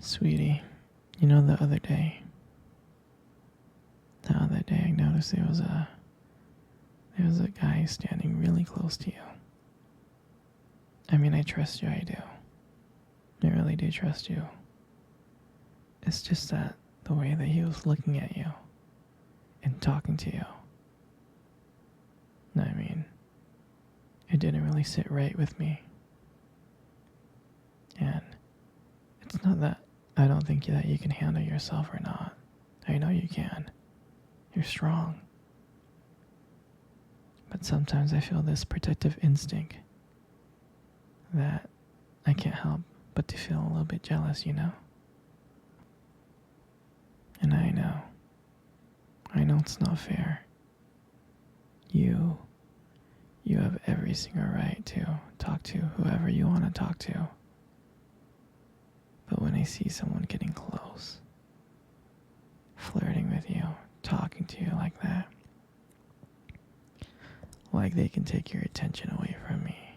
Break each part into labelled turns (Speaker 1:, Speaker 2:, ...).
Speaker 1: Sweetie, you know the other day I noticed there was a guy standing really close to you. I mean, I trust you, I do. I really do trust you. It's just that the way that he was looking at you and talking to you, I mean, it didn't really sit right with me. And it's not that I don't think that you can handle yourself or not. I know you can. You're strong. But sometimes I feel this protective instinct that I can't help but to feel a little bit jealous, you know? And I know it's not fair. You have every single right to talk to whoever you want to talk to. But when I see someone getting close, flirting with you, talking to you like that, like they can take your attention away from me,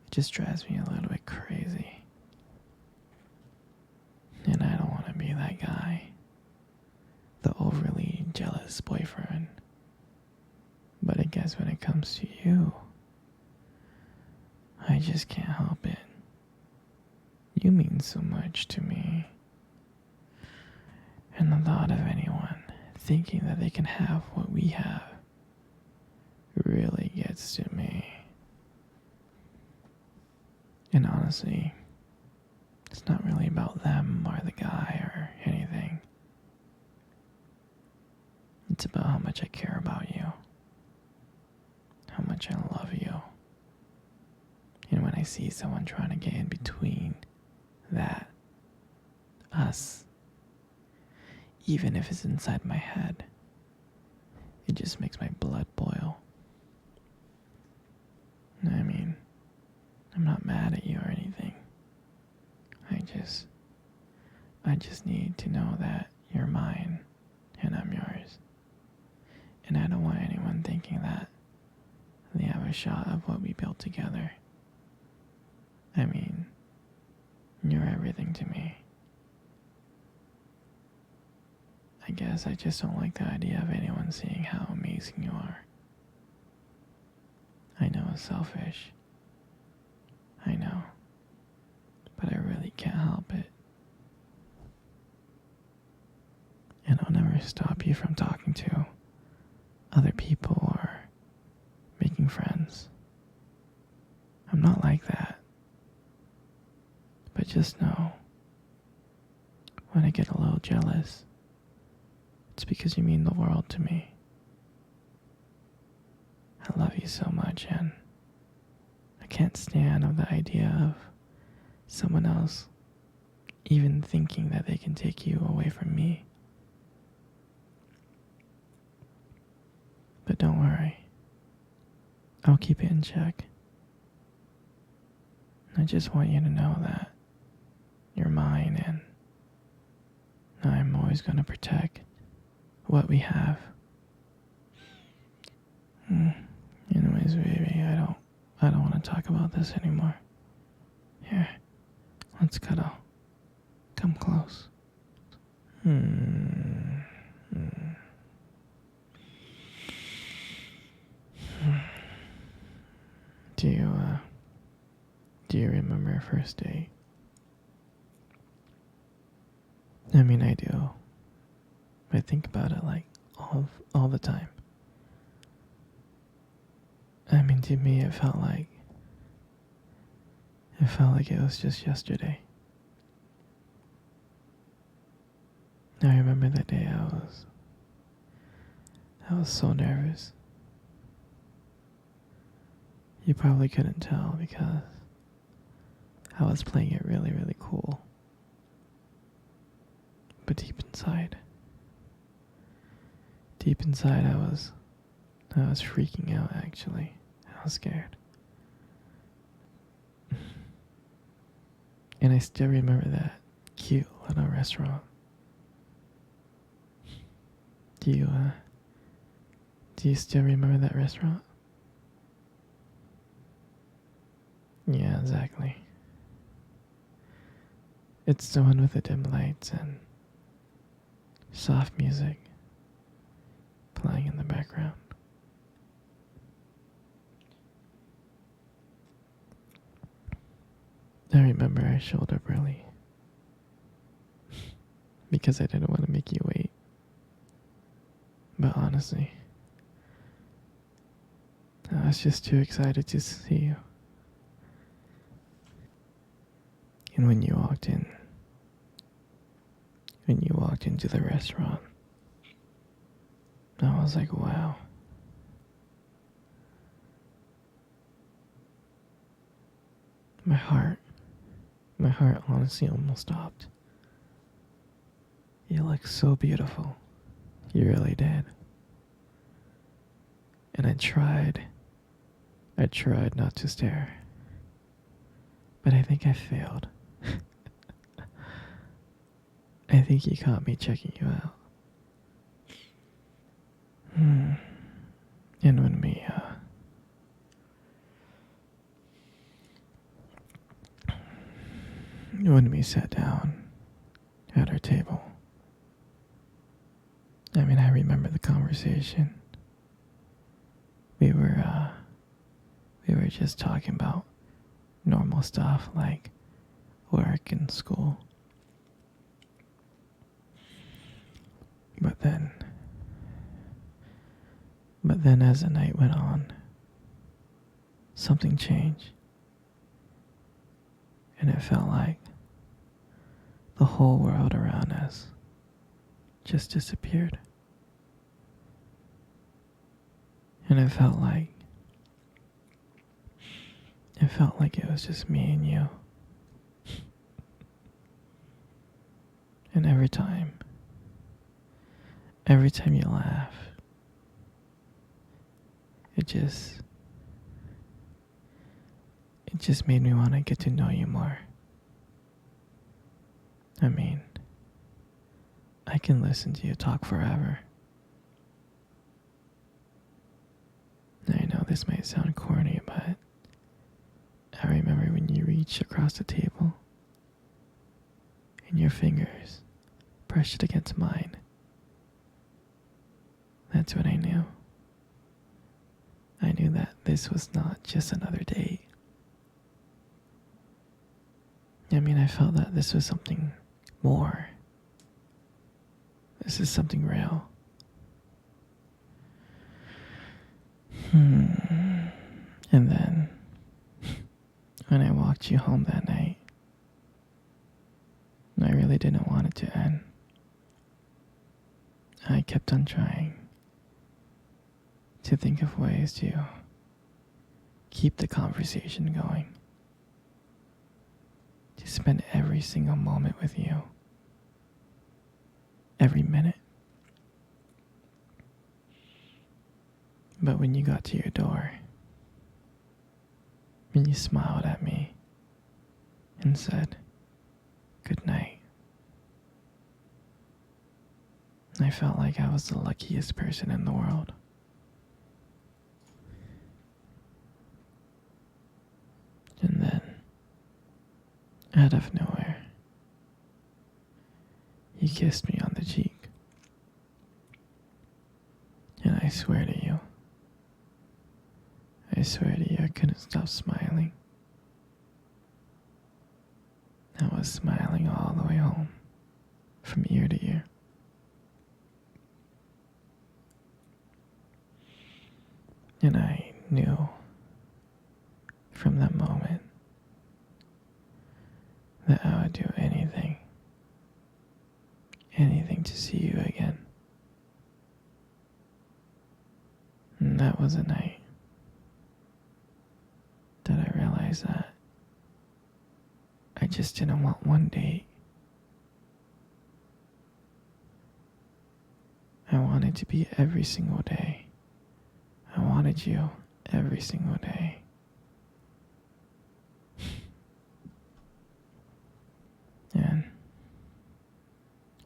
Speaker 1: it just drives me a little bit crazy. And I don't want to be that guy, the overly jealous boyfriend. But I guess when it comes to you, I just can't help it. You mean so much to me. And the thought of anyone thinking that they can have what we have really gets to me. And honestly, it's not really about them or the guy or anything. It's about how much I care about you, how much I love you. And when I see someone trying to get in between that, us, even if it's inside my head, it just makes my blood boil. I mean, I'm not mad at you or anything. I just need to know that you're mine and I'm yours. And I don't want anyone thinking that they have a shot of what we built together. I mean, you're everything to me. I guess I just don't like the idea of anyone seeing how amazing you are. I know it's selfish. I know. But I really can't help it. And I'll never stop you from talking to other people or making friends. I'm not like that. But just know, when I get a little jealous, it's because you mean the world to me. I love you so much, and I can't stand the idea of someone else even thinking that they can take you away from me. But don't worry, I'll keep it in check. I just want you to know that you're mine, and I'm always going to protect what we have. Anyways, baby, I don't want to talk about this anymore. Here, let's cuddle. Come close. Do you remember our first date? I mean, I do. I think about it like all the time. I mean, to me, it felt like it was just yesterday. I remember that day I was so nervous. You probably couldn't tell because I was playing it really, really cool. But deep inside, I was freaking out, actually. I was scared. And I still remember that cute little restaurant. Do you still remember that restaurant? Yeah, exactly. It's the one with the dim lights and soft music playing in the background. I remember I showed up early because I didn't want to make you wait. But honestly, I was just too excited to see you. And when you walked into the restaurant, I was like, wow. My heart honestly almost stopped. You look so beautiful. You really did. And I tried not to stare. But I think I failed. I think you caught me checking you out. And when we sat down at our table, I mean, I remember the conversation. We were just talking about normal stuff like work and school. But then as the night went on, something changed. And it felt like the whole world around us just disappeared. And it felt like it was just me and you. And every time you laugh, it just made me want to get to know you more. I mean, I can listen to you talk forever. I know this might sound corny, but I remember when you reached across the table and your fingers brushed it against mine. That's when I knew. I knew that this was not just another date. I mean, I felt that this was something more. This is something real. And then, when I walked you home that night, I really didn't want it to end. I kept on trying to think of ways to keep the conversation going. To spend every single moment with you. Every minute. But when you got to your door, when you smiled at me and said, "Good night," I felt like I was the luckiest person in the world. And then, out of nowhere, you kissed me on the cheek. And I swear to you, I couldn't stop smiling. I was smiling all the way home, from ear to ear. And I knew from that moment that I would do anything to see you again. And that was a night that I realized that I just didn't want one date. I wanted to be every single day. I wanted you every single day.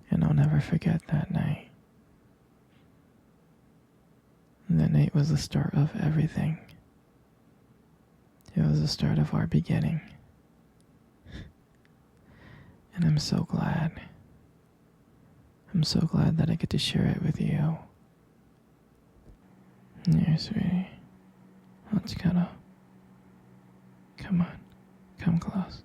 Speaker 1: And I'll never forget that night. That night was the start of everything. It was the start of our beginning. And I'm so glad. I'm so glad that I get to share it with you. Here, sweetie. Let's cuddle. Come on. Come close.